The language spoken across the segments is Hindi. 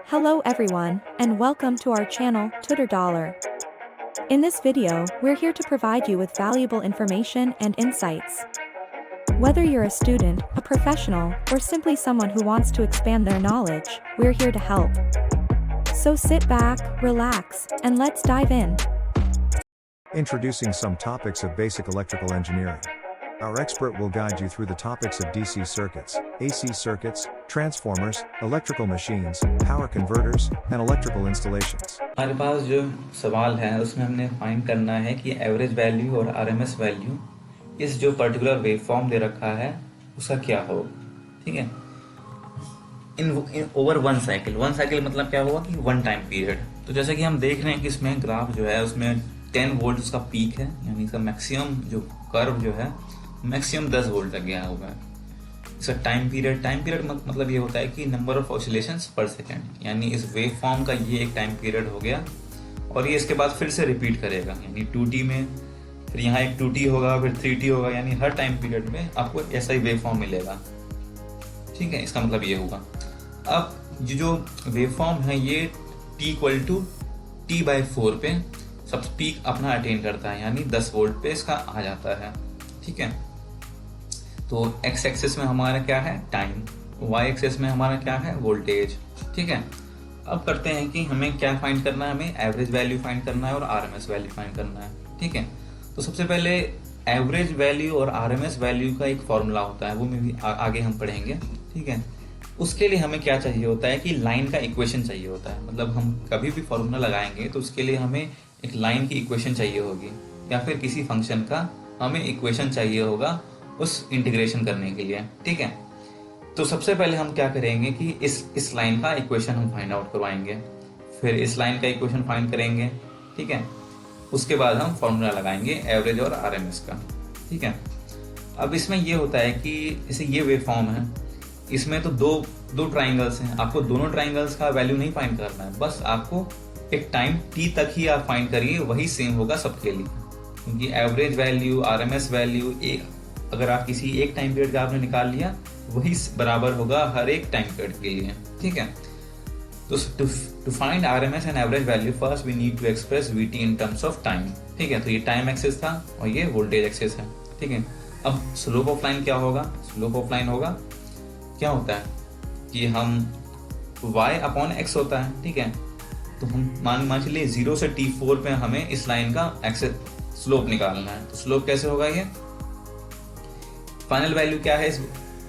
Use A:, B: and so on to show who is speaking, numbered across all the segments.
A: Hello everyone, and welcome to our channel, Tutor Dollar. In this video, we're here to provide you with valuable information and insights. Whether you're a student, a professional, or simply someone who wants to expand their knowledge, we're here to help. So sit back, relax, and let's dive in.
B: Introducing some topics of basic electrical engineering. Our expert will guide you through the topics of DC circuits, AC circuits, transformers, electrical machines, power converters, and electrical installations.
C: हमारे पास जो सवाल है उसमें हमने फाइंड करना है कि एवरेज वैल्यू और आरएमएस वैल्यू इस जो पर्टिकुलर वेव फॉर्म दे रखा है उसका क्या हो। ठीक है, इन ओवर वन साइकिल मतलब क्या हुआ कि वन टाइम पीरियड। तो जैसे कि हम देख रहे हैं कि इसमें ग्राफ जो है उसमें 10 वोल्ट उसका पीक है, यानी इसका मैक्सिमम जो कर्व जो है मैक्सिमम 10 वोल्ट तक गया हुआ है। इसका टाइम पीरियड मतलब ये होता है कि नंबर ऑफ ऑसिलेशंस पर सेकेंड, यानी इस वेव फॉर्म का ये एक टाइम पीरियड हो गया और ये इसके बाद फिर से रिपीट करेगा, यानी 2t में, फिर यहाँ एक 2t होगा, फिर 3t होगा, यानी हर टाइम पीरियड में आपको ऐसा ही वेव फॉर्म मिलेगा। ठीक है, इसका मतलब ये होगा। अब जो वेव फॉर्म है ये t=t/4 पे सब पीक अपना अटेन करता है, यानी 10 वोल्ट पे इसका आ जाता है। ठीक है, तो एक्स एक्सिस में हमारा क्या है टाइम, वाई एक्सिस में हमारा क्या है वोल्टेज। ठीक है, अब करते हैं कि हमें क्या फाइंड करना है, हमें एवरेज वैल्यू फाइंड करना है और आरएमएस वैल्यू फाइंड करना है। ठीक है, तो सबसे पहले एवरेज वैल्यू और आरएमएस वैल्यू का एक फॉर्मूला होता है, वो में भी आगे हम पढ़ेंगे। ठीक है, उसके लिए हमें क्या चाहिए होता है कि लाइन का इक्वेशन चाहिए होता है। मतलब हम कभी भी फॉर्मूला लगाएंगे तो उसके लिए हमें एक लाइन की इक्वेशन चाहिए होगी, या फिर किसी फंक्शन का हमें इक्वेशन चाहिए होगा उस इंटीग्रेशन करने के लिए। ठीक है, तो सबसे पहले हम क्या करेंगे कि इस लाइन का इक्वेशन हम फाइंड आउट करवाएंगे, फिर इस लाइन का इक्वेशन फाइंड करेंगे। ठीक है, उसके बाद हम फॉर्मूला लगाएंगे एवरेज और आरएमएस का। ठीक है, अब इसमें ये होता है कि जैसे ये वेव फॉर्म है, इसमें तो दो ट्राइंगल्स हैं, आपको दोनों ट्राइंगल्स का वैल्यू नहीं फाइंड करना है, बस आपको एक टाइम t तक ही आप फाइंड करिए, वही सेम होगा सबके लिए। क्योंकि एवरेज वैल्यू आरएमएस वैल्यू अगर आप किसी एक टाइम पीरियड का आपने निकाल लिया वही बराबर होगा हर एक टाइम पीरियड के लिए। ठीक है, तो to find RMS and average value first we need to express VT in terms of time. ठीक है, तो ये टाइम एक्सिस था और ये वोल्टेज एक्सिस है। ठीक है, अब स्लोप ऑफ लाइन क्या होगा, स्लोप ऑफ लाइन होगा क्या होता है कि हम y/x होता है। ठीक है, तो हम मान चलिए 0 से t4 पे हमें इस लाइन का एक्सिस स्लोप निकालना है। तो स्लोप कैसे होगा, ये फाइनल वैल्यू क्या है,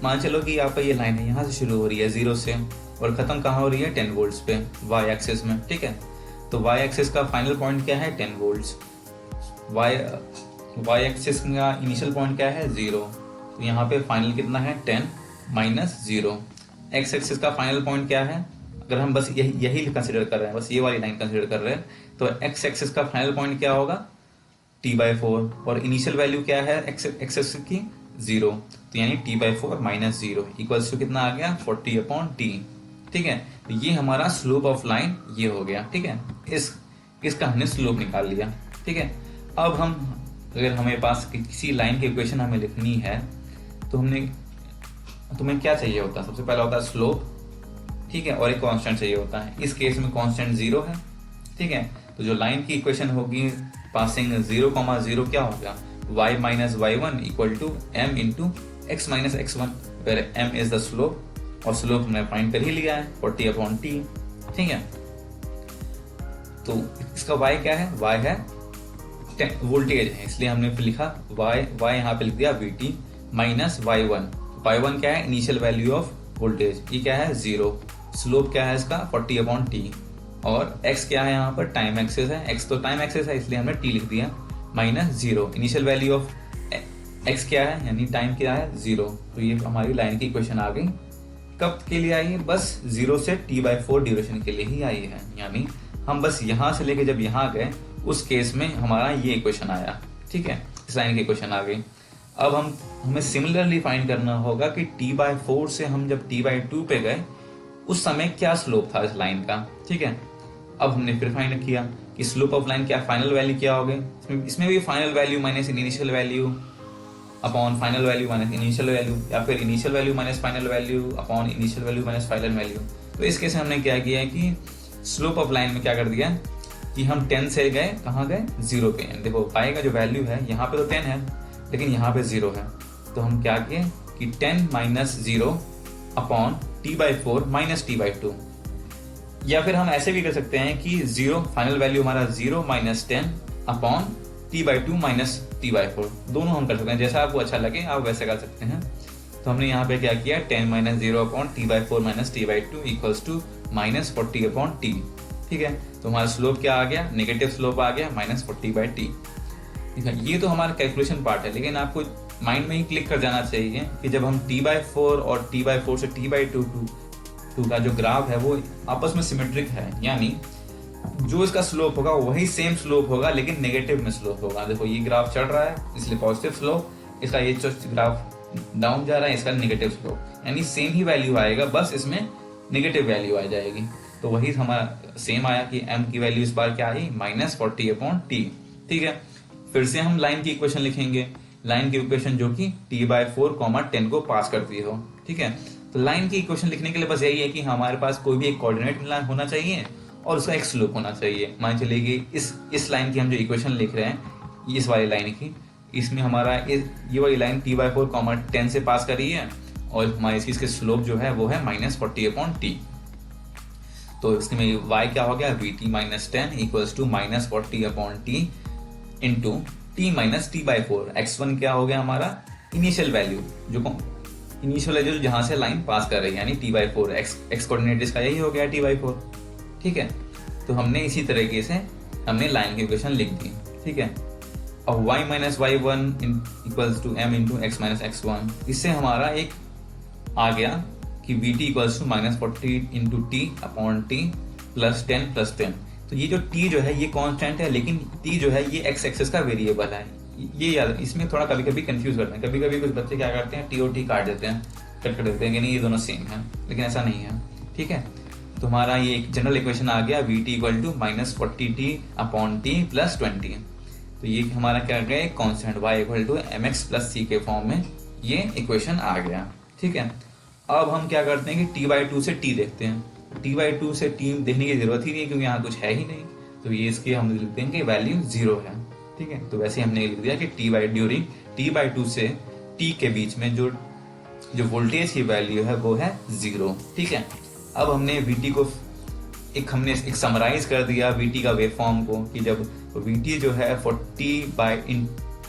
C: मान चलो कि यहाँ पर ये लाइन है, यहाँ से शुरू हो रही है 0 से और खत्म कहाँ हो रही है 10 वोल्ट्स पे वाई एक्सिस में। ठीक है, तो वाई एक्सिस का फाइनल पॉइंट क्या है 10 वोल्ट्स, वाई एक्सिस का इनिशियल पॉइंट क्या है 0, तो यहाँ पे फाइनल कितना है 10 - 0। एक्स एक्सिस का फाइनल पॉइंट क्या है, अगर हम बस यही कंसिडर कर रहे हैं, बस ये वाली लाइन कंसिडर कर रहे हैं, तो एक्स एक्सिस का फाइनल पॉइंट क्या होगा t/4 और इनिशियल वैल्यू क्या है एक्स एक्सिस की 0, तो यानी t/4 - 0 इक्वल्स टू कितना आ गया 40/t। ठीक है, तो ये हमारा स्लोप ऑफ लाइन ये हो गया। ठीक है, इसका हमने स्लोप निकाल लिया। ठीक है, अब हम अगर हमें पास किसी लाइन की इक्वेशन हमें लिखनी है तो तुम्हें क्या चाहिए होता है, सबसे पहला होता है स्लोप। ठीक है, और एक कांस्टेंट चाहिए होता है, इस केस में कांस्टेंट 0 है। ठीक है, तो जो लाइन की इक्वेशन होगी पासिंग 0,0 क्या होगा y - y1 = m × x - x1, where m is the slope और स्लोप हमने फाइंड कर ही लिया है 40/t। ठीक है, तो इसका y क्या है, y है वोल्टेज है, इसलिए हमने फिर लिखा y यहाँ पे लिख दिया vt - y1 क्या है इनिशियल वैल्यू ऑफ वोल्टेज, ये क्या है 0, स्लोप क्या है इसका 40/t और x क्या है यहाँ पर टाइम एक्सिस है, x तो टाइम एक्सिस है इसलिए हमने t लिख दिया -0, इनिशियल वैल्यू ऑफ x क्या है यानी टाइम क्या है 0। तो ये हमारी लाइन की इक्वेशन आ गई। कब के लिए आई है, बस 0 से t/4 ड्यूरेशन के लिए ही आई है, यानी हम बस यहाँ से लेके जब यहाँ गए उस केस में हमारा ये इक्वेशन आया। ठीक है, इस लाइन की इक्वेशन आ गई। अब हमें सिमिलरली फाइंड करना होगा कि t/4 से हम जब t/2 पे गए उस समय क्या स्लोप था इस लाइन का। ठीक है, अब हमने फिर फाइंड किया कि स्लोप ऑफ लाइन क्या फाइनल वैल्यू क्या हो गई, इसमें भी final value minus initial value upon final value minus initial value, या फिर initial value minus final value upon initial value minus final value. तो इस केस में हमने क्या किया है कि स्लोप ऑफ लाइन में क्या कर दिया कि हम 10 से गए, कहाँ गए, 0 पे। देखो y का जो वैल्यू है यहाँ पे तो 10 है लेकिन यहाँ पे 0 है, तो हम क्या किए कि 10 minus 0 upon t/4 minus t/2। या फिर हम ऐसे भी कर सकते हैं कि 0 फाइनल वैल्यू हमारा 0 minus 10 upon t/2 minus t/4, दोनों हम कर सकते हैं, जैसा आपको अच्छा लगे आप वैसे कर सकते हैं। तो हमने यहाँ पे क्या किया, 10 minus 0 upon t/4 minus t/2 equals to minus 40 upon t। ठीक है, तो हमारा स्लोप क्या आ गया, नेगेटिव स्लोप आ गया माइनस 40/t। ठीक है, ये तो हमारा कैलकुलेशन पार्ट है, लेकिन आपको माइंड में ही क्लिक कर जाना चाहिए कि जब हम t/4 और t/4 से t/2 का जो ग्राफ है वो आपस में सिमेट्रिक है, यानी जो इसका स्लोप होगा वही सेम स्लोप होगा लेकिन नेगेटिव में स्लोप होगा। देखो ये ग्राफ चढ़ रहा है इसलिए पॉजिटिव स्लोप, इसका ये ग्राफ डाउन जा रहा है इसका नेगेटिव स्लोप, यानी सेम ही वैल्यू आएगा, बस इसमें नेगेटिव वैल्यू आ जाएगी। तो वही हमारा सेम आया कि m की वैल्यू इस बार क्या आई, माइनस 40 अपॉन t। ठीक है, फिर से हम लाइन की इक्वेशन लिखेंगे, लाइन की इक्वेशन जो कि t/4 10 को पास करती हो। ठीक है, तो लाइन की इक्वेशन लिखने के लिए बस यही है कि हमारे पास कोई भी एक कोऑर्डिनेट होना चाहिए और उसका एक स्लोप होना चाहिए। मान चलिए कि इस लाइन की हम जो इक्वेशन लिख रहे हैं, इस वाली लाइन की, इसमें हमारा ये वाली लाइन t/4 10 से पास कर रही है और हमारे चीज के स्लोप जो है वो है माइनस 40 अपॉन t। तो इसमें y क्या हो गया, vt minus 10 equals to minus 40 upon t into t minus t/4। x1 क्या हो गया हमारा, इनिशियल वैल्यू, जो इनिशियल वैल्यू जहां से लाइन पास कर रही है, यानी t/4, x कोऑर्डिनेट इसका यही हो गया t/4। ठीक है, तो हमने इसी तरीके से हमने लाइन की इक्वेशन लिख दी। ठीक है, अब y minus y1 equals to m into x minus x1, इससे हमारा एक आ गया कि vt equals to minus 40 into t upon t plus 10 plus 10। तो ये जो t जो है ये कांस्टेंट है, लेकिन t जो है ये x एक्सिस का वेरिएबल है। ये याद, इसमें थोड़ा कभी कभी कंफ्यूज करते हैं, कभी कभी कुछ बच्चे क्या करते हैं, t और t काट देते हैं, कट कर देते हैं कि नहीं ये दोनों सेम है, लेकिन ऐसा नहीं है। ठीक है, तो हमारा ये एक जनरल इक्वेशन आ गया, vt equal to minus 40t upon t plus 20। तो ये हमारा क्या गया, एक constant y equal to mx plus c के फॉर्म में ये इक्वेशन आ गया। ठीक है, अब हम क्या करते हैं कि t/2 से t देखते हैं। t/2 से t देखने की जरूरत ही नहीं है क्योंकि यहाँ कुछ है ही नहीं, तो ये इसके हम लिखते हैं कि वैल्यू 0 है। ठीक है, तो वैसे हमने लिख दिया कि ड्यूरिंग t/2 से t के बीच में जो वोल्टेज की वैल्यू है वो है 0। ठीक है, अब हमने vt को हमने एक समराइज कर दिया vt का वेव फॉर्म को, कि जब vt जो है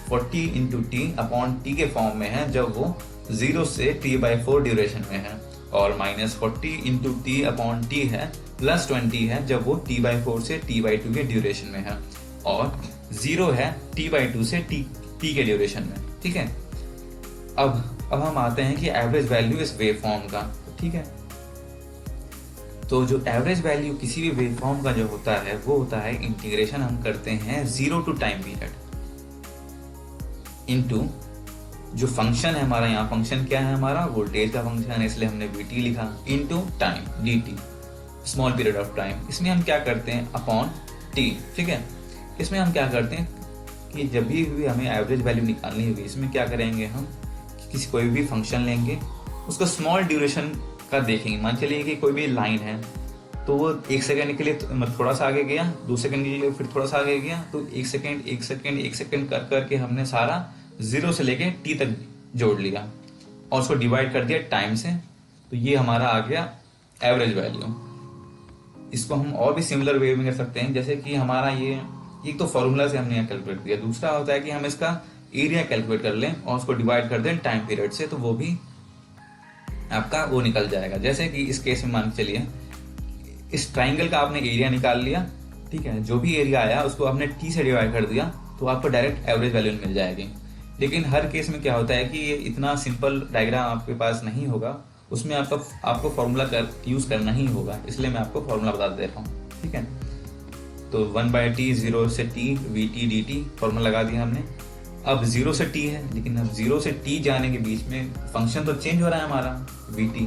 C: 40 इंटू टी अपॉन टी के फॉर्म में है जब वो 0 से t/4 ड्यूरेशन में है, और minus 40 into t upon T है प्लस 20 है जब वो t/4 से t/2 के ड्यूरेशन में है, और 0 है t/2 से t के ड्यूरेशन में। ठीक है, अब हम आते हैं कि एवरेज वैल्यू इस वेव फॉर्म का। ठीक है, तो जो एवरेज वैल्यू किसी भी वेव फॉर्म का जो होता है वो होता है, इंटीग्रेशन हम करते हैं 0 टू टाइम पीरियड इनटू जो फंक्शन है हमारा, यहाँ फंक्शन क्या है हमारा, वोल्टेज का फंक्शन है इसलिए हमने vt लिखा, into time dt, small period of time. इसमें हम क्या करते हैं, अपॉन t। ठीक है, इसमें हम क्या करते हैं कि जब भी हमें एवरेज वैल्यू निकालनी होगी, इसमें क्या करेंगे हम, किसी कोई भी फंक्शन लेंगे, उसको स्मॉल ड्यूरेशन का देखेंगे। मान चलिए कि कोई भी लाइन है तो वो 1 सेकंड के लिए थोड़ा सा आगे गया, 2 सेकंड के लिए फिर थोड़ा सा आगे गया, तो 1 सेकंड कर करके हमने सारा 0 से लेके t तक जोड़ लिया और उसको डिवाइड कर दिया टाइम से, तो ये हमारा आ गया एवरेज वैल्यू। इसको हम और भी सिमिलर वे में कर सकते हैं, जैसे कि हमारा ये एक तो फॉर्मूला से हमने कैलकुलेट किया, दूसरा होता है कि हम इसका एरिया कैलकुलेट कर लें और उसको डिवाइड कर दें टाइम पीरियड से, तो वो भी आपका वो निकल जाएगा। जैसे कि इस केस में मान के चलिए इस ट्राइंगल का आपने एरिया निकाल लिया। ठीक है, जो भी एरिया आया उसको आपने t से डिवाइड कर दिया तो आपको डायरेक्ट एवरेज वैल्यू मिल जाएगी। लेकिन हर केस में क्या होता है कि ये इतना सिंपल डायग्राम आपके पास नहीं होगा, उसमें आपको फॉर्मूला यूज करना ही होगा, इसलिए मैं आपको फॉर्मूला बता दे रहा हूँ। ठीक है, तो 1/t 0 से t vt dt फॉर्मूला लगा दिया हमने। अब 0 से t है, लेकिन अब 0 से t जाने के बीच में फंक्शन तो चेंज हो रहा है हमारा vt,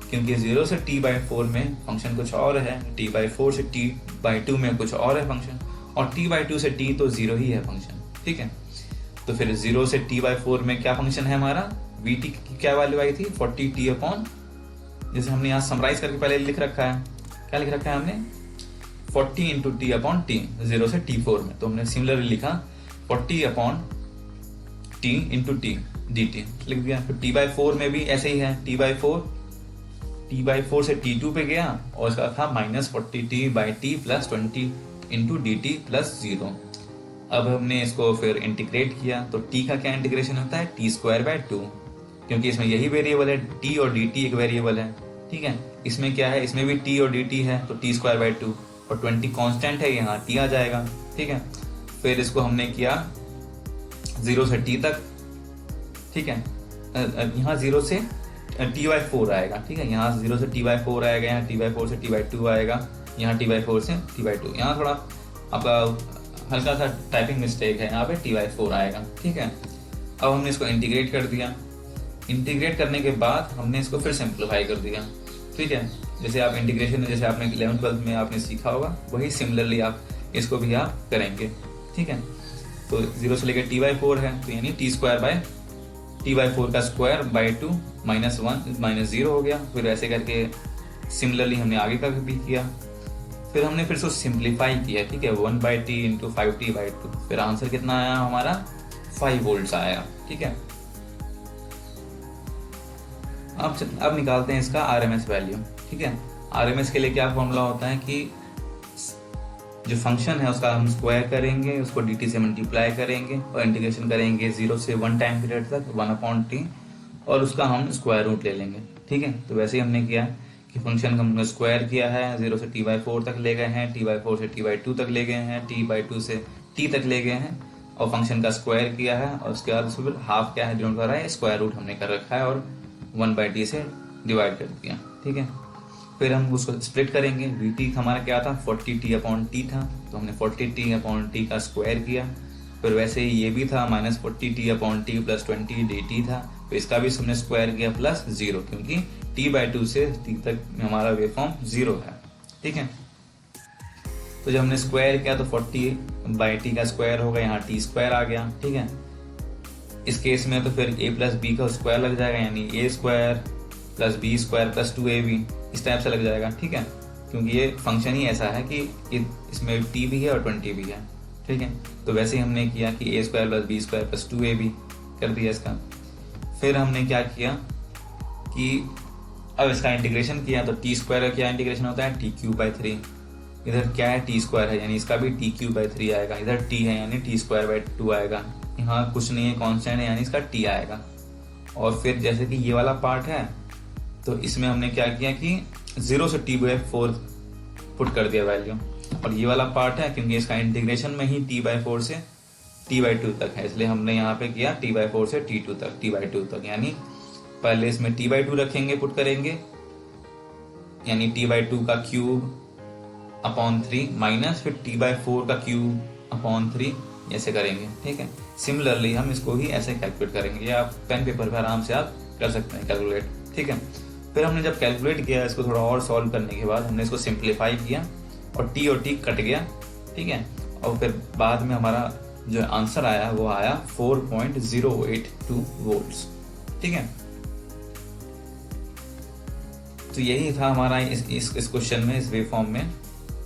C: क्योंकि 0 से t/4 में फंक्शन कुछ और है, t/4 से t/2 में कुछ और है फंक्शन, और t/2 से t तो 0 ही है फंक्शन। ठीक है, तो फिर 0 से t/4 में क्या फंक्शन है हमारा, vt की क्या वैल्यू आई थी, 40t अपॉन जैसे हमने यहाँ समराइज करके पहले लिख रखा है, क्या लिख रखा है हमने 40 इंटू टी अपॉन टी, 0 से T4 में, तो हमने सिमिलरली लिखा 40 upon T into T D T लिख दिया। फिर T/4 में भी ऐसे ही है, T/4 से T2 पे गया और इसका था -40t/t plus 20 into D T plus 0। अब हमने इसको फिर इंटीग्रेट किया, तो t का क्या इंटीग्रेशन होता है t²/2, क्योंकि इसमें यही वेरिएबल है, t और dt एक वेरिएबल है, ठीक है। इसमें क्या है, इसमें भी t और dt है, तो t²/2 और 20 कांस्टेंट है, यहाँ t आ जाएगा, ठीक है। फिर इसको हमने किया 0 से t तक, ठीक है। यहाँ 0 से t/4 आएगा, ठीक है। यहाँ 0 से t/4 आएगा, यहाँ t/4 से t/2 आएगा, यहाँ t/4 से t/2। यहाँ थोड़ा आपका हल्का सा टाइपिंग मिस्टेक है, यहाँ पे t/4 आएगा, ठीक है। अब हमने इसको इंटीग्रेट कर दिया। इंटीग्रेट करने के बाद हमने इसको फिर सिंप्लीफाई कर दिया, ठीक है। जैसे आप इंटीग्रेशन जैसे आपने 11th-12th में आपने सीखा होगा, वही सिमिलरली आप इसको भी आप करेंगे, ठीक है। तो 0 से लेकर t/4 है, तो यानी t² का स्क्वायर बाई 2 -1 -0 हो गया। फिर ऐसे करके सिमिलरली हमने आगे का भी किया। फिर हमने फिर इसको सिंप्लीफाई किया, ठीक है, 1/t इंटू 5t/2। फिर आंसर कितना आया हमारा 5 वोल्ट आया, ठीक है। अब निकालते हैं इसका RMS वैल्यू, ठीक है। RMS के लिए क्या फॉर्मूला होता है कि जो फंक्शन है उसका हम स्क्वायर करेंगे, उसको dt से मल्टीप्लाई करेंगे और इंटीग्रेशन करेंगे 0 से 1 टाइम पीरियड तक 1/t, और उसका हम स्क्वायर रूट ले लेंगे, ठीक है। तो वैसे ही हमने किया कि फंक्शन का हमने स्क्वायर किया है, 0 से t/4 तक ले गए हैं, t/4 से t/2 तक ले गए हैं, t/2 से t तक ले गए हैं, और फंक्शन का स्क्वायर किया है, और उसके बाद उसको हाफ क्या है डिनोट कर रहा है, स्क्वायर रूट हमने कर रखा है और 1/t से डिवाइड कर दिया, ठीक है। फिर हम उसको स्प्लिट करेंगे। dt हमारा क्या था 40t/t था, तो हमने 40t/t का स्क्वायर किया। फिर वैसे ही ये भी था -40t/t प्लस 20 dt था, तो इसका भी हमने स्क्वायर किया प्लस 0, क्योंकि t/2 से t तक हमारा वेव फॉर्म 0 है, ठीक है। तो जब हमने स्क्वायर किया तो 40/t का स्क्वायर होगा, यहाँ t² आ गया, ठीक है। इस केस में तो फिर a प्लस बी का स्क्वायर लग जाएगा, यानी a² plus b² plus 2ab, इस टाइप से लग जाएगा, ठीक है। क्योंकि ये फंक्शन ही ऐसा है कि इसमें t भी है और 20 भी है, ठीक है। तो वैसे ही हमने किया कि a² plus b² plus 2ab कर दिया इसका। फिर हमने क्या किया कि अब इसका इंटीग्रेशन किया, तो t² का क्या इंटीग्रेशन होता है t³/3। इधर क्या है t² है, यानी इसका भी t³/3 आएगा। इधर t है यानी t²/2 आएगा। यहाँ कुछ नहीं है, कांस्टेंट है, यानी इसका t आएगा। और फिर जैसे कि ये वाला पार्ट है, तो इसमें हमने क्या किया कि 0 से t/4 पुट कर दिया वैल्यू, और ये वाला पार्ट है क्योंकि इसका इंटीग्रेशन में ही t/4 से t/2 तक है, इसलिए हमने यहाँ पे किया t/4 से t/2 तक, यानी पहले इसमें t/2 रखेंगे, पुट करेंगे, यानी t/2 का क्यूब अपॉन 3 माइनस फिर t/4 का क्यूब अपॉन 3, ऐसे करेंगे, ठीक है। सिमिलरली हम इसको ही ऐसे कैलकुलेट करेंगे, या आप पेन पेपर पर आराम से आप कर सकते हैं कैलकुलेट, ठीक है। फिर हमने जब कैलकुलेट किया, इसको थोड़ा और सॉल्व करने के बाद हमने इसको सिंप्लीफाई किया और t कट गया, ठीक है। और फिर बाद में हमारा जो आंसर आया वो आया 4.082 वोल्ट्स, ठीक है। तो यही था हमारा इस क्वेश्चन में, इस वेव फॉर्म में।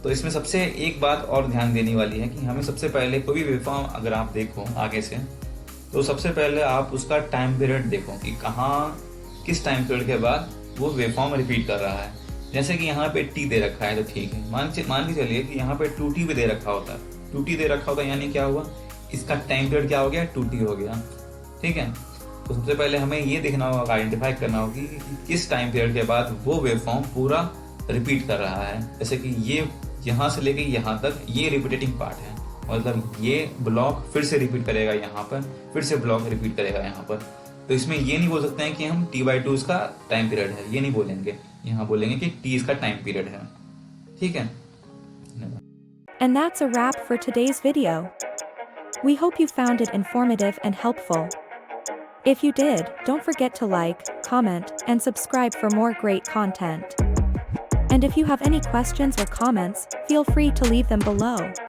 C: तो इसमें सबसे एक बात और ध्यान देने वाली है कि हमें सबसे पहले कोई भी वेव फॉर्म अगर आप देखो आगे से, तो सबसे पहले आप उसका टाइम पीरियड देखो कि कहाँ किस टाइम पीरियड के बाद वो वेव फॉर्म रिपीट कर रहा है। जैसे कि यहाँ पे t दे रखा है, तो ठीक है, मान के चलिए कि यहाँ पे 2t भी दे रखा होता, 2t दे रखा होता, यानी क्या हुआ, इसका टाइम पीरियड क्या हो गया 2t हो गया, ठीक है। तो सबसे पहले हमें ये देखना होगा, आइडेंटिफाई करना होगी कि किस टाइम पीरियड के बाद वो वेव फॉर्म पूरा रिपीट कर रहा है। जैसे कि ये यहाँ से लेके यहाँ तक ये रिपीटेटिंग पार्ट है, मतलब ये ब्लॉक फिर से रिपीट करेगा यहाँ पर, फिर से ब्लॉक रिपीट करेगा यहाँ पर। तो इसमें ये नहीं बोल सकते हैं कि हम t/2 इसका टाइम पीरियड है, ये नहीं बोलेंगे, यहाँ बोलेंगे कि t इसका टाइम पीरियड है, ठीक है।
A: And that's a wrap for today's video. We hope you found it informative and helpful. If you did, don't forget to like, comment, and subscribe for more great content. And if you have any questions or comments, feel free to leave them below.